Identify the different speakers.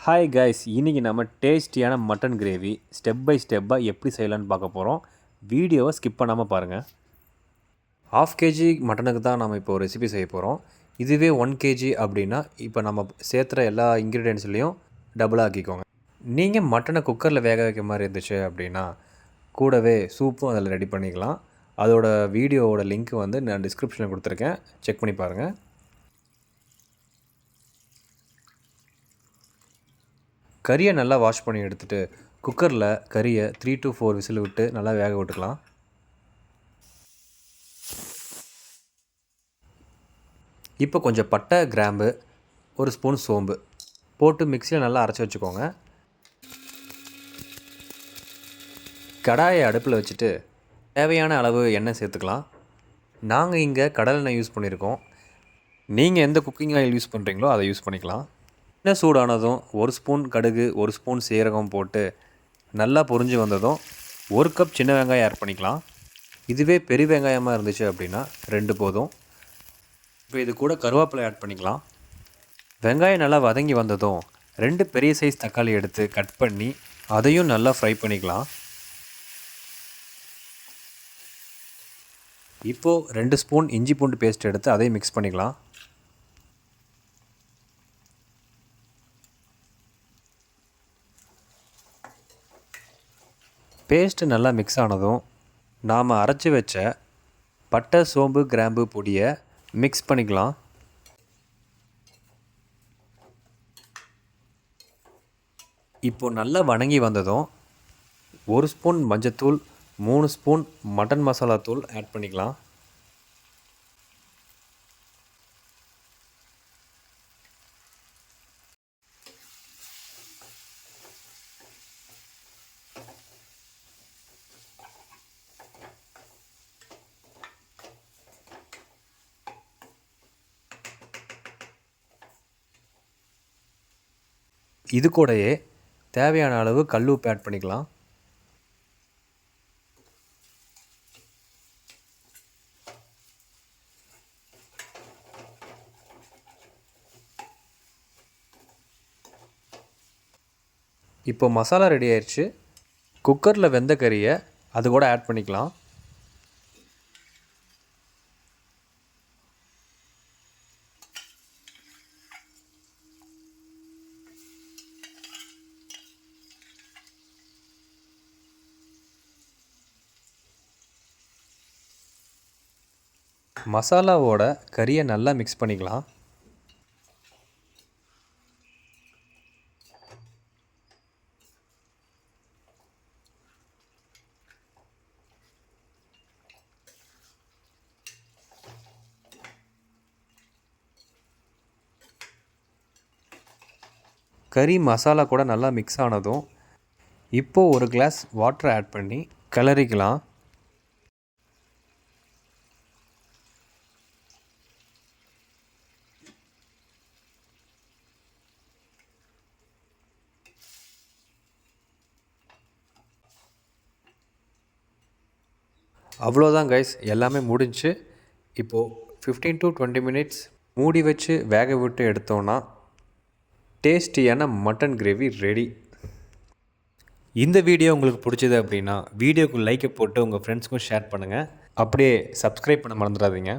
Speaker 1: Hi guys, இன்றைக்கி நம்ம டேஸ்டியான மட்டன் கிரேவி ஸ்டெப் பை ஸ்டெப்பாக எப்படி செய்யலான்னு பார்க்க போகிறோம். வீடியோவை ஸ்கிப் பண்ணாமல் பாருங்கள். 1/2 kg மட்டனுக்கு தான் நம்ம இப்போ ரெசிபி செய்ய போகிறோம். இதுவே 1 kg அப்படின்னா இப்போ நம்ம சேர்த்துற எல்லா இன்க்ரீடியன்ஸ்லேயும் டபுளாக ஆக்கிக்கோங்க. நீங்கள் மட்டனை குக்கரில் வேக வைக்க மாதிரி இருந்துச்சு அப்படின்னா கூடவே சூப்பும் அதில் ரெடி பண்ணிக்கலாம். அதோட வீடியோவோட லிங்க் வந்து நான் டிஸ்கிரிப்ஷனில் கொடுத்துருக்கேன், செக் பண்ணி பாருங்கள். கறியை நல்லா வாஷ் பண்ணி எடுத்துகிட்டு குக்கரில் கறியை 3 to 4 விசில் விட்டு நல்லா வேக விட்டுக்கலாம். இப்போ கொஞ்சம் பட்டை, கிராம்பு, 1 ஸ்பூன் சோம்பு போட்டு மிக்சியில் நல்லா அரைச்சி வச்சுக்கோங்க. கடாயை அடுப்பில் வச்சுட்டு தேவையான அளவு எண்ணெய் சேர்த்துக்கலாம். நாங்கள் இங்கே கடலெண்ணெய் யூஸ் பண்ணியிருக்கோம். நீங்கள் எந்த குக்கிங் ஆயில் யூஸ் பண்ணுறீங்களோ அதை யூஸ் பண்ணிக்கலாம். எண்ணெய் சூடானதும் 1 ஸ்பூன் கடுகு, 1 ஸ்பூன் சீரகம் போட்டு நல்லா பொரிஞ்சு வந்ததும் 1 கப் சின்ன வெங்காயம் ஆட் பண்ணிக்கலாம். இதுவே பெரிய வெங்காயமாக இருந்துச்சு அப்படின்னா 2 போதும். இப்போ இது கூட கருவேப்பிலை ஆட் பண்ணிக்கலாம். வெங்காயம் நல்லா வதங்கி வந்ததும் 2 பெரிய சைஸ் தக்காளி எடுத்து கட் பண்ணி அதையும் நல்லா ஃப்ரை பண்ணிக்கலாம். இப்போது 2 ஸ்பூன் இஞ்சி பூண்டு பேஸ்ட் எடுத்து அதையும் மிக்ஸ் பண்ணிக்கலாம். பேஸ்ட்டு நல்லா மிக்ஸ் ஆனதும் நாம் அரைச்சி வச்ச பட்டை, சோம்பு, கிராம்பு பொடியை மிக்ஸ் பண்ணிக்கலாம். இப்போது நல்லா வணங்கி வந்ததும் 1 ஸ்பூன் மஞ்சத்தூள், 3 ஸ்பூன் மட்டன் மசாலா தூள் ஆட் பண்ணிக்கலாம். இது கூடயே தேவையான அளவு கல் உப்பு ஆட் பண்ணிக்கலாம். இப்போ மசாலா ரெடி ஆயிடுச்சு. குக்கரில் வெந்த கறியை அது கூட ஆட் பண்ணிக்கலாம். மசாலாவோட கறியை நல்லா மிக்ஸ் பண்ணிக்கலாம். கறி மசாலா கூட நல்லா மிக்ஸ் ஆனதும் இப்போது 1 கிளாஸ் வாட்டர் ஆட் பண்ணி கிளறிக்கலாம். அவ்வளோதான் கைஸ், எல்லாமே முடிஞ்சு. இப்போது 15 to 20 மினிட்ஸ் மூடி வச்சு வேக விட்டு எடுத்தோன்னா டேஸ்டியான மட்டன் கிரேவி ரெடி. இந்த வீடியோ உங்களுக்கு பிடிச்சது அப்படின்னா வீடியோக்கு லைக்கை போட்டு உங்கள் ஃப்ரெண்ட்ஸ்க்கும் ஷேர் பண்ணுங்கள். அப்படியே சப்ஸ்கிரைப் பண்ண மறந்துடாதீங்க.